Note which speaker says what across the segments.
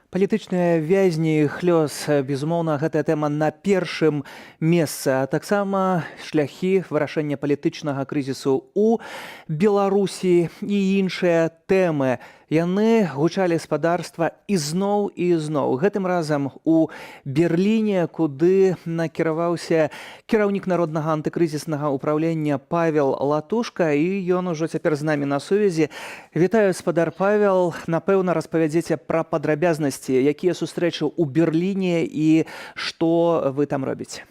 Speaker 1: Палітычныя вязні, іх лёс, безумоўна, гэтая тэма на першым месцы, а таксама шляхі вырашэння палітычнага крызісу ў Беларусі і іншыя тэмы. Яны гучалі спадарства ізноў і ізноў. Гэтым разам у Берліне, куды накіраваўся кіраўнік народнага антыкрызіснага ўпраўлення Павел Латушка, і ён ужо цяпер з намі на сувязі. Вітаю, спадар Павел. Напэўна, распавядзеце пра падрабязнасці, якія сустрэчы ў Берліне і што вы там робіце.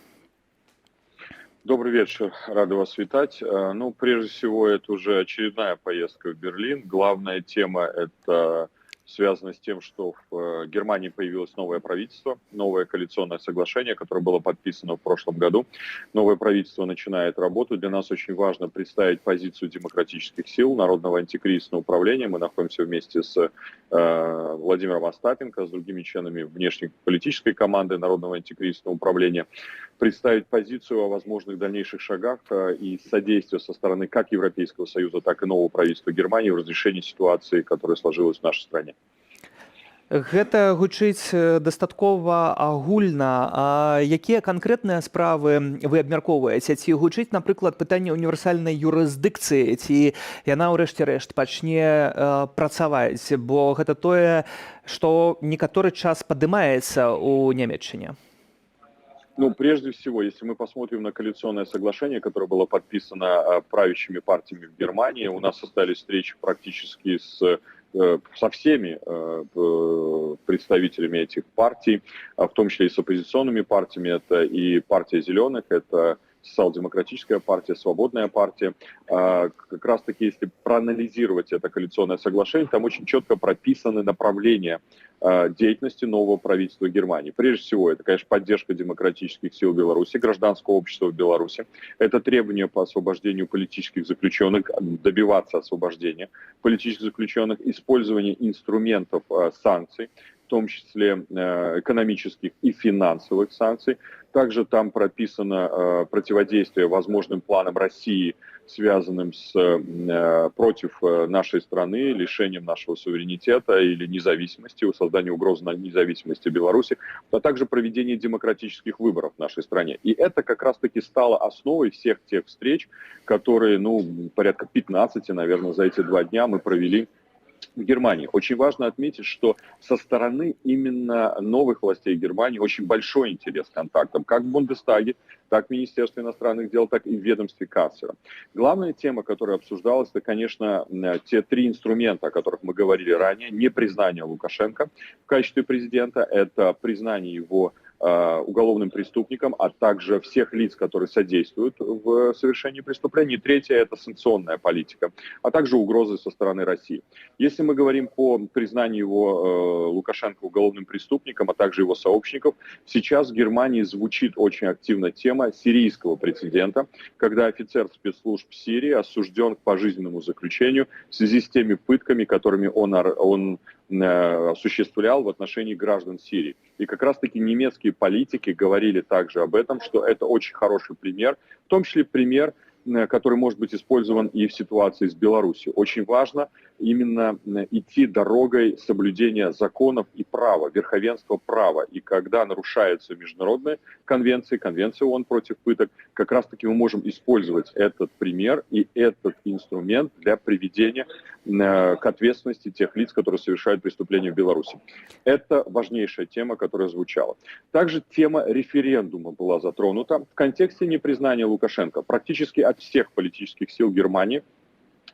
Speaker 2: Добрый вечер, рада вас витать. Ну, прежде всего, это уже очередная поездка в Берлин. Главная тема – это связано с тем, что в Германии появилось новое правительство, новое коалиционное соглашение, которое было подписано в прошлом году. Новое правительство начинает работу. Для нас очень важно представить позицию демократических сил, Народного антикризисного управления. Мы находимся вместе с Владимиром Остапенко, с другими членами внешнеполитической команды Народного антикризисного управления, представить позицию о возможных дальнейших шагах и содействие со стороны как Европейского Союза, так и нового правительства Германии в разрешении ситуации, которая сложилась в нашей стране.
Speaker 1: Гэта гучыць дастаткова агульна. А якія канкрэтныя справы вы абмяркоўваеце? Ці гучыць, напрыклад, пытанне універсальнай юрысдыкцыі, ці яна ўрэшце рэшт пачне працаваць? Бо гэта тое, што некаторы час падымаецца ў Нямецчыне.
Speaker 2: Ну, прежде всего, если мы посмотрим на коалиционное соглашение, которое было подписано правящими партиями в Германии, у нас состоялись встречи практически со всеми представителями этих партий, в том числе и с оппозиционными партиями. Это и партия «Зеленых», это социал-демократическая партия, свободная партия. Как раз-таки, если проанализировать это коалиционное соглашение, там очень четко прописаны направления деятельности нового правительства Германии. Прежде всего, это, конечно, поддержка демократических сил Беларуси, гражданского общества в Беларуси. Это требования по освобождению политических заключенных, добиваться освобождения политических заключенных, использование инструментов санкций, в том числе экономических и финансовых санкций. Также там прописано противодействие возможным планам России, связанным против нашей страны, лишением нашего суверенитета или независимости, создание угрозы на независимости Беларуси, а также проведение демократических выборов в нашей стране. И это как раз-таки стало основой всех тех встреч, которые, порядка 15, наверное, за эти 2 дня мы провели в Германии. Очень важно отметить, что со стороны именно новых властей Германии очень большой интерес к контактам, как в Бундестаге, так в Министерстве иностранных дел, так и в ведомстве канцлера. Главная тема, которая обсуждалась, это, конечно, те 3 инструмента, о которых мы говорили ранее. Непризнание Лукашенко в качестве президента, это признание его уголовным преступником, а также всех лиц, которые содействуют в совершении преступлений. 3 – это санкционная политика, а также угрозы со стороны России. Если мы говорим по признанию его Лукашенко уголовным преступником, а также его сообщников, сейчас в Германии звучит очень активно тема сирийского прецедента, когда офицер спецслужб Сирии осужден к пожизненному заключению в связи с теми пытками, которыми он осуществлял в отношении граждан Сирии. И как раз-таки немецкие политики говорили также об этом, что это очень хороший пример, в том числе пример, который может быть использован и в ситуации с Беларусью. Очень важно именно идти дорогой соблюдения законов и права, верховенства права. И когда нарушаются международные конвенции, конвенция ООН против пыток, как раз-таки мы можем использовать этот пример и этот инструмент для приведения к ответственности тех лиц, которые совершают преступления в Беларуси. Это важнейшая тема, которая звучала. Также тема референдума была затронута в контексте непризнания Лукашенко. Практически от всех политических сил Германии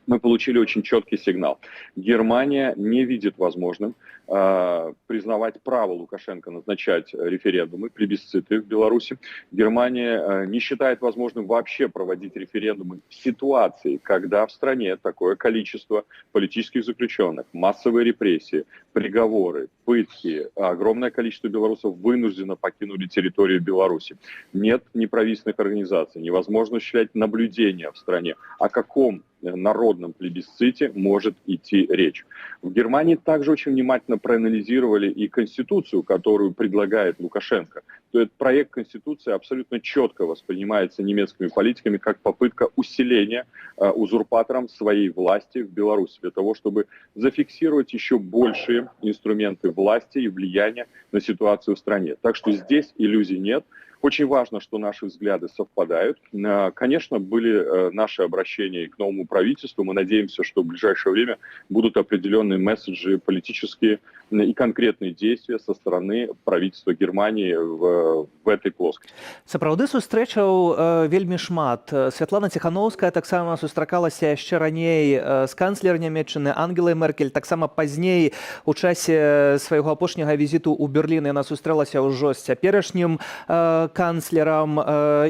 Speaker 2: мы получили очень четкий сигнал. Германия не видит возможным признавать право Лукашенко назначать референдумы, плебисциты в Беларуси. Германия не считает возможным вообще проводить референдумы в ситуации, когда в стране такое количество политических заключенных, массовые репрессии, приговоры, пытки, огромное количество белорусов вынужденно покинули территорию Беларуси. Нет неправительственных организаций, невозможно осуществлять наблюдение в стране. О каком народном плебисците может идти речь. В Германии также очень внимательно проанализировали и Конституцию, которую предлагает Лукашенко. То есть проект Конституции абсолютно четко воспринимается немецкими политиками как попытка усиления узурпатором своей власти в Беларуси, для того, чтобы зафиксировать еще большие инструменты власти и влияния на ситуацию в стране. Так что здесь иллюзий нет. Очень важно, что наши взгляды совпадают. Конечно, были наши обращения к новому правительству. Мы надеемся, что в ближайшее время будут определенные месседжи политические и конкретные действия со стороны правительства Германии в этой плоскости.
Speaker 1: Сапраўды сустрэчаў вельмі шмат. Святлана Ціхановская таксама сустракалася яшчэ раней з канцлер Нямецчыны Ангелай Меркель. Таксама пазней у часе свайго апошняга візіту ў Берлін яна сустрэлася ўжо з цяперашнім канцлерам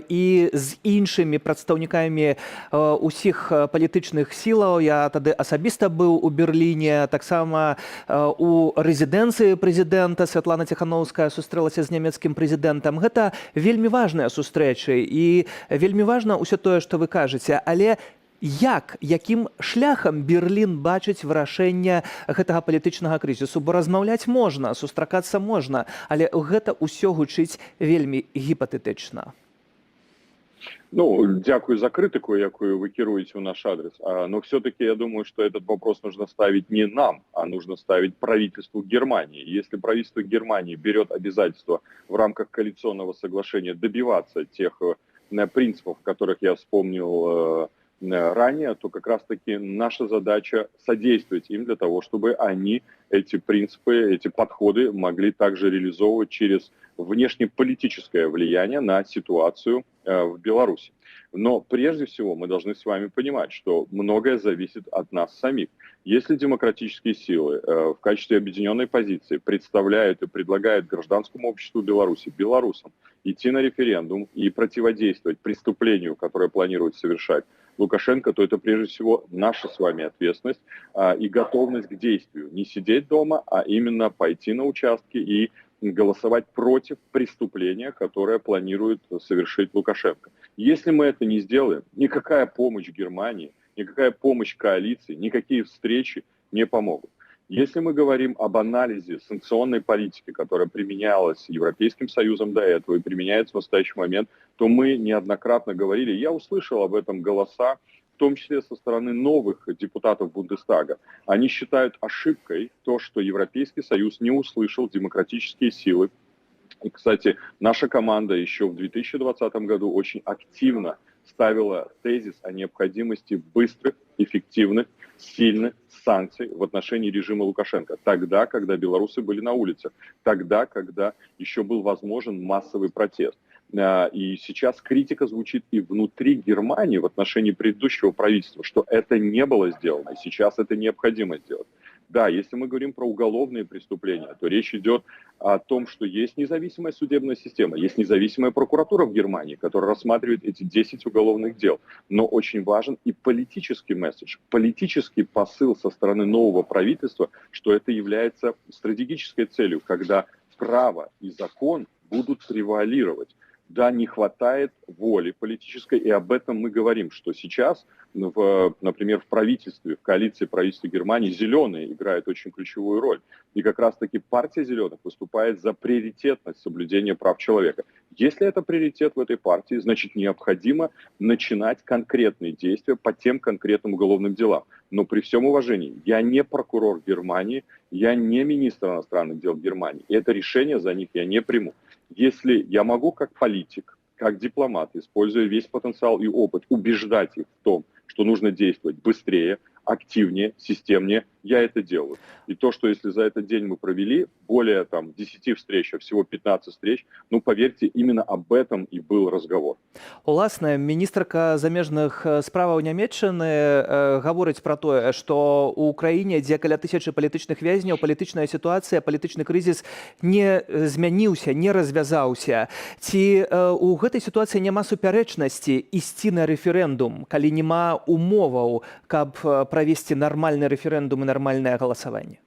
Speaker 1: і з іншымі прадстаўнікамі усіх палітычных сілаў. Я тады асабіста быў у Берліне. Таксама у рэзідэнцыі прэзідэнта Святлана Ціхановская сустрэлася з нямецкім прэзідэнтам. Гэта вельмі важныя сустрэчы і вельмі важна ўсё тое, што вы кажаце, але якім шляхам Берлін бачыць вырашэнне гэтага палітычнага крызісу? Бо размаўляць можна, сустракацца можна, але гэта ўсё гучыць вельмі гіпатэтычна.
Speaker 2: Ну, дякую за критику, якую вы кируете в наш адрес. Но все-таки я думаю, что этот вопрос нужно ставить не нам, а нужно ставить правительству Германии. Если правительство Германии берет обязательство в рамках коалиционного соглашения добиваться тех принципов, которых я вспомнил ранее, то как раз-таки наша задача содействовать им для того, чтобы они эти принципы, эти подходы могли также реализовывать через внешнеполитическое влияние на ситуацию в Беларуси. Но прежде всего мы должны с вами понимать, что многое зависит от нас самих. Если демократические силы в качестве объединенной позиции представляют и предлагают гражданскому обществу Беларуси, белорусам, идти на референдум и противодействовать преступлению, которое планирует совершать Лукашенко, то это прежде всего наша с вами ответственность и готовность к действию. Не сидеть дома, а именно пойти на участки и голосовать против преступления, которое планирует совершить Лукашенко. Если мы это не сделаем, никакая помощь Германии, никакая помощь коалиции, никакие встречи не помогут. Если мы говорим об анализе санкционной политики, которая применялась Европейским Союзом до этого и применяется в настоящий момент, то мы неоднократно говорили, я услышал об этом голоса, в том числе со стороны новых депутатов Бундестага. Они считают ошибкой то, что Европейский Союз не услышал демократические силы. И, кстати, наша команда еще в 2020 году очень активно ставила тезис о необходимости быстрых, эффективных, сильных санкций в отношении режима Лукашенко. Тогда, когда белорусы были на улицах. Тогда, когда еще был возможен массовый протест. И сейчас критика звучит и внутри Германии в отношении предыдущего правительства, что это не было сделано, и сейчас это необходимо сделать. Да, если мы говорим про уголовные преступления, то речь идет о том, что есть независимая судебная система, есть независимая прокуратура в Германии, которая рассматривает эти 10 уголовных дел. Но очень важен и политический месседж, политический посыл со стороны нового правительства, что это является стратегической целью, когда право и закон будут превалировать. Да, не хватает воли политической, и об этом мы говорим, что сейчас, например, в правительстве, в коалиции правительства Германии зеленые играют очень ключевую роль. И как раз-таки партия зеленых выступает за приоритетность соблюдения прав человека. Если это приоритет в этой партии, значит необходимо начинать конкретные действия по тем конкретным уголовным делам. Но при всем уважении, я не прокурор Германии, я не министр иностранных дел Германии, и это решение за них я не приму. Если я могу как политик, как дипломат, используя весь потенциал и опыт, убеждать их в том, что нужно действовать быстрее, активнее, системнее, я это делаю. И то, что если за этот день мы провели более 10 встреч, а всего 15 встреч, ну, поверьте, именно об этом и был разговор.
Speaker 1: Уласна, міністрка замежных справаў Нямецчыны гаворыць пра тое, што ў краіне, дзе каля 1000 палітычных вязняў, палітычная сітуацыя, палітычны крызіс не змяніўся, не развязаўся. Ці ў гэтай сітуацыі няма супярэчнасці ісці на рэферэндум, калі няма умоваў, каб провести нормальный референдум и нормальное голосование?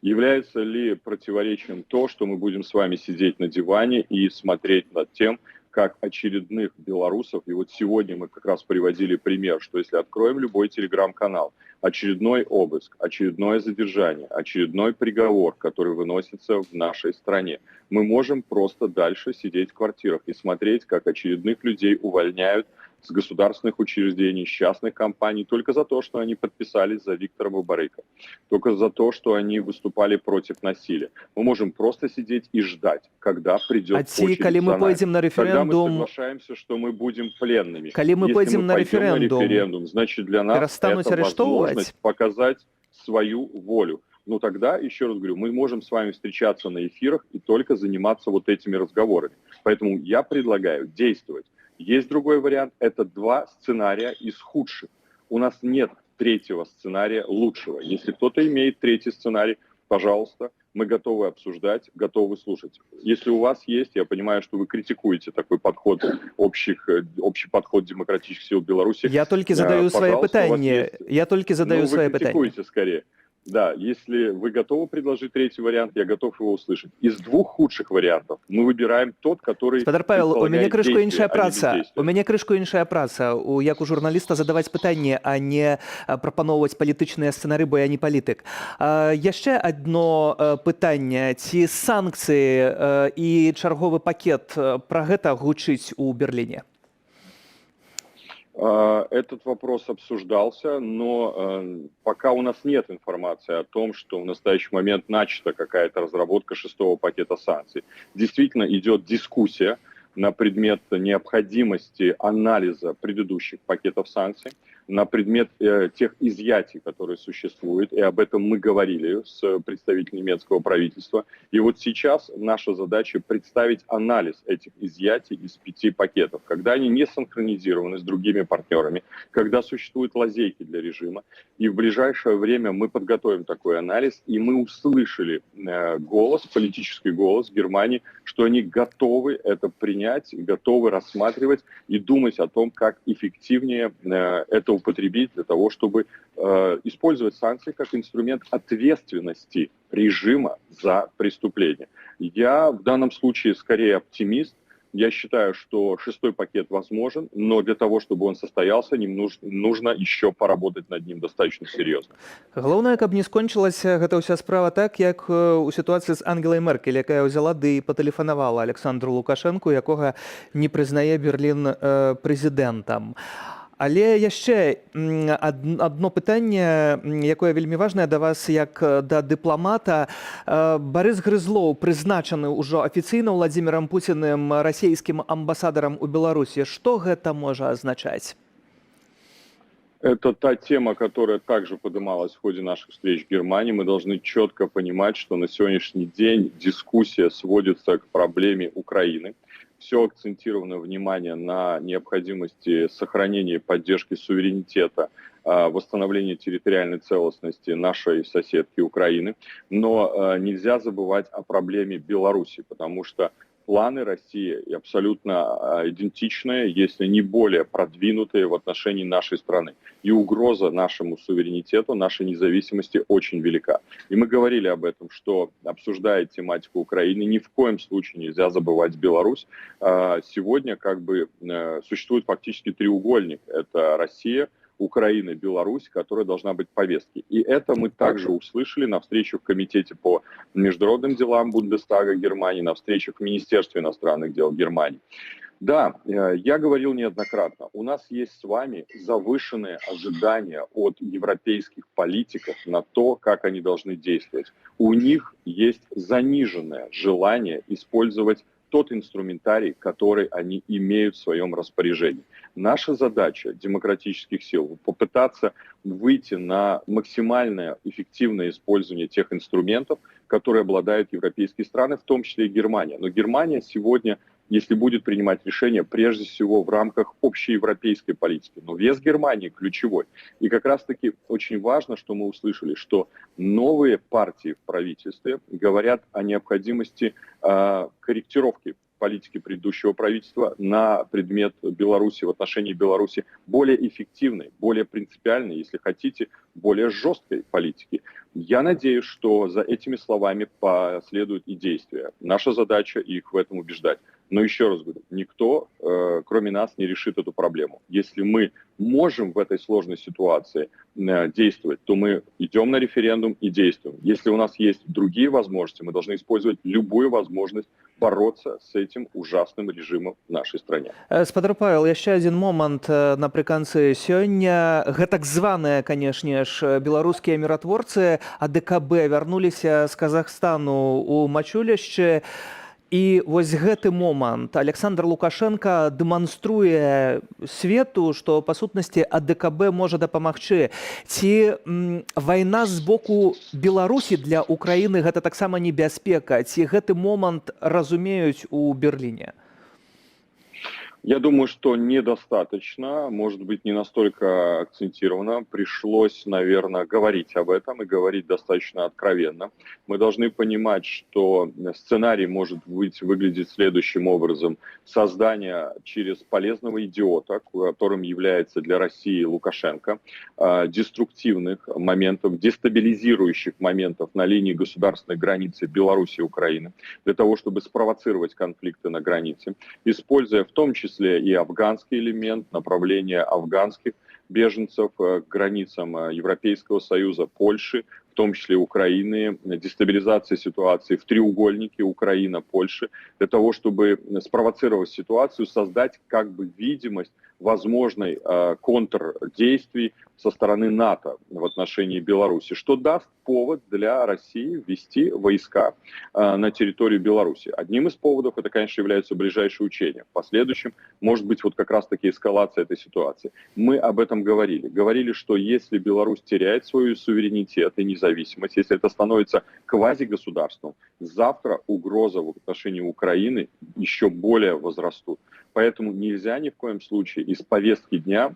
Speaker 2: Является ли противоречием то, что мы будем с вами сидеть на диване и смотреть над тем, как очередных белорусов. И вот сегодня мы как раз приводили пример, что если откроем любой телеграм-канал, очередной обыск, очередное задержание, очередной приговор, который выносится в нашей стране, мы можем просто дальше сидеть в квартирах и смотреть, как очередных людей увольняют с государственных учреждений, с частных компаний, только за то, что они подписались за Виктора Бабарыка, только за то, что они выступали против насилия. Мы можем просто сидеть и ждать, когда придет очередь
Speaker 1: калі мы
Speaker 2: за нами.
Speaker 1: пойдем на
Speaker 2: Тогда мы
Speaker 1: референдум,
Speaker 2: соглашаемся, что мы будем пленными.
Speaker 1: калі мы
Speaker 2: Если
Speaker 1: пойдем
Speaker 2: мы
Speaker 1: на
Speaker 2: пойдем на
Speaker 1: референдум,
Speaker 2: референдум, значит для нас
Speaker 1: перестанут
Speaker 2: это
Speaker 1: арестовывать?
Speaker 2: возможность показать свою волю. Но тогда, еще раз говорю, мы можем с вами встречаться на эфирах и только заниматься вот этими разговорами. Поэтому я предлагаю действовать. Есть другой вариант, это два сценария из худших. У нас нет третьего сценария лучшего. Если кто-то имеет третий сценарий, пожалуйста, мы готовы обсуждать, готовы слушать. Если у вас есть, я понимаю, что вы критикуете такой подход, общий подход демократических сил Беларуси.
Speaker 1: Я только задаю свои питания. Я только задаю свои
Speaker 2: питания. Вы критикуете скорее. Да, если вы готовы предложить третий вариант, я готов его услышать. Из двух худших вариантов мы выбираем тот, который
Speaker 1: Спадар Павел, у мяне крышку іншая
Speaker 2: а не
Speaker 1: праца.
Speaker 2: бездействие.
Speaker 1: У мяне крышку іншая праца. Як у журналіста задаваць пытанні, а не прапаноўваць палітычныя сцэнары, бо я не палітык. Яшчэ адно пытанне. Ці санкцыі і чарговы пакет пра гэта гучыць у Берлине?
Speaker 2: Этот вопрос обсуждался, но пока у нас нет информации о том, что в настоящий момент начата какая-то разработка шестого пакета санкций. Действительно идет дискуссия на предмет необходимости анализа предыдущих пакетов санкций, на предмет тех изъятий, которые существуют, и об этом мы говорили с представителем немецкого правительства. И вот сейчас наша задача представить анализ этих изъятий из 5 пакетов, когда они не синхронизированы с другими партнерами, когда существуют лазейки для режима. И в ближайшее время мы подготовим такой анализ, и мы услышали политический голос Германии, что они готовы это принять, готовы рассматривать и думать о том, как эффективнее это употребить для того, чтобы использовать санкции как инструмент ответственности режима за преступление. Я в данном случае скорее оптимист. Я считаю, что шестой пакет возможен, но для того, чтобы он состоялся, нужно еще поработать над ним достаточно серьезно.
Speaker 1: Галоўнае, каб не скончылася гэта ўся справа так, як у сітуацыі з Ангелай Меркель, якая ўзяла ды і патэлефанавала Александру Лукашэнку, якога не прызнае Берлін прэзідэнтам. Але яшчэ адно пытанне, якое вельмі важнае да вас як да дыпламата. Барыс Грызлоў прызначаны ўжо афіцыйна Владзімірам Пуціным расійскім амбасадарам у Беларусі. Што гэта можа азначаць?
Speaker 2: Это та тема, которая также поднималась в ходе наших встреч в Германии. Мы должны четко понимать, что на сегодняшний день дискуссия сводится к проблеме Украины. Все акцентировано внимание на необходимости сохранения и поддержки суверенитета, восстановления территориальной целостности нашей соседки Украины. Но нельзя забывать о проблеме Беларуси, потому что планы России абсолютно идентичные, если не более продвинутые в отношении нашей страны. И угроза нашему суверенитету, нашей независимости очень велика. И мы говорили об этом, что, обсуждая тематику Украины, ни в коем случае нельзя забывать Беларусь. Сегодня существует фактически треугольник. Это Россия, Украина, Беларусь, которая должна быть в повестке. И это мы также услышали на встрече в Комитете по международным делам Бундестага Германии, на встречах в Министерстве иностранных дел Германии. Да, я говорил неоднократно, у нас есть с вами завышенные ожидания от европейских политиков на то, как они должны действовать. У них есть заниженное желание использовать тот инструментарий, который они имеют в своем распоряжении. Наша задача демократических сил попытаться выйти на максимальное эффективное использование тех инструментов, которые обладают европейские страны, в том числе и Германия. Но Германия сегодня, если будет принимать решения, прежде всего в рамках общеевропейской политики. Но вес Германии ключевой. И как раз-таки очень важно, что мы услышали, что новые партии в правительстве говорят о необходимости корректировки политики предыдущего правительства на предмет Беларуси, в отношении Беларуси более эффективной, более принципиальной, если хотите, более жесткой политики. Я надеюсь, что за этими словами последуют и действия. Наша задача их в этом убеждать. Но еще раз говорю, никто, кроме нас, не решит эту проблему. Если мы можем в этой сложной ситуации действовать, то мы идем на референдум и действуем. Если у нас есть другие возможности, мы должны использовать любую возможность бороться с этим ужасным режимом в нашей стране.
Speaker 1: Спадар Павел, яшчэ адзін момант напрыканцы сёння. Гэтак званыя, канешне ж, беларускія міратворцы АДКБ вярнуліся з Казахстану ў мачулішчы. І вось гэты момант Александр Лукашенко дэманструе свету, што па сутнасці АДКБ можа дапамагчы. Ці вайна з боку Беларусі для Украіны гэта таксама небяспека? Ці гэты момант разумеюць у Берлине?
Speaker 2: Я думаю, что недостаточно, может быть, не настолько акцентировано. Пришлось, наверное, говорить об этом и говорить достаточно откровенно. Мы должны понимать, что сценарий может выглядеть следующим образом. Создание через полезного идиота, которым является для России Лукашенко, деструктивных моментов, дестабилизирующих моментов на линии государственной границы Беларуси и Украины, для того, чтобы спровоцировать конфликты на границе, используя в том числе и афганский элемент, направление афганских беженцев к границам Европейского Союза, Польши, в том числе Украины, дестабилизация ситуации в треугольнике Украина-Польша, для того, чтобы спровоцировать ситуацию, создать как бы видимость возможной контрдействий со стороны НАТО в отношении Беларуси, что даст повод для России ввести войска на территорию Беларуси. Одним из поводов это, конечно, являются ближайшие учения. В последующем может быть вот как раз-таки эскалация этой ситуации. Мы об этом говорили. Говорили, что если Беларусь теряет свой суверенитет и независимость, если это становится квазигосударством, завтра угроза в отношении Украины еще более возрастут. Поэтому нельзя ни в коем случае из повестки дня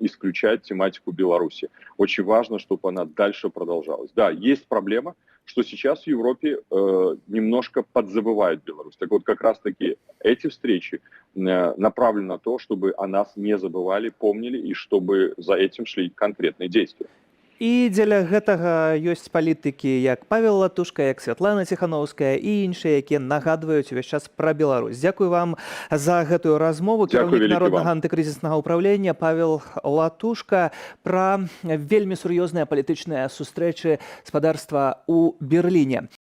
Speaker 2: исключать тематику Беларуси. Очень важно, чтобы она дальше продолжалась. Да, есть проблема, что сейчас в Европе немножко подзабывают Беларусь. Так вот, как раз-таки эти встречи направлены на то, чтобы о нас не забывали, помнили, и чтобы за этим шли конкретные действия.
Speaker 1: І дзеля гэтага ёсць палітыкі, як Павел Латушка, як Святлана Ціхановская і іншыя, якія нагадваюць увесь час пра Беларусь. Дзякую вам за гэтую размову. Кіраўнік Народнага антыкрызіснага ўправлення Павел Латушка пра вельмі сур'ёзныя палітычныя сустрэчы спадарства ў Берліне.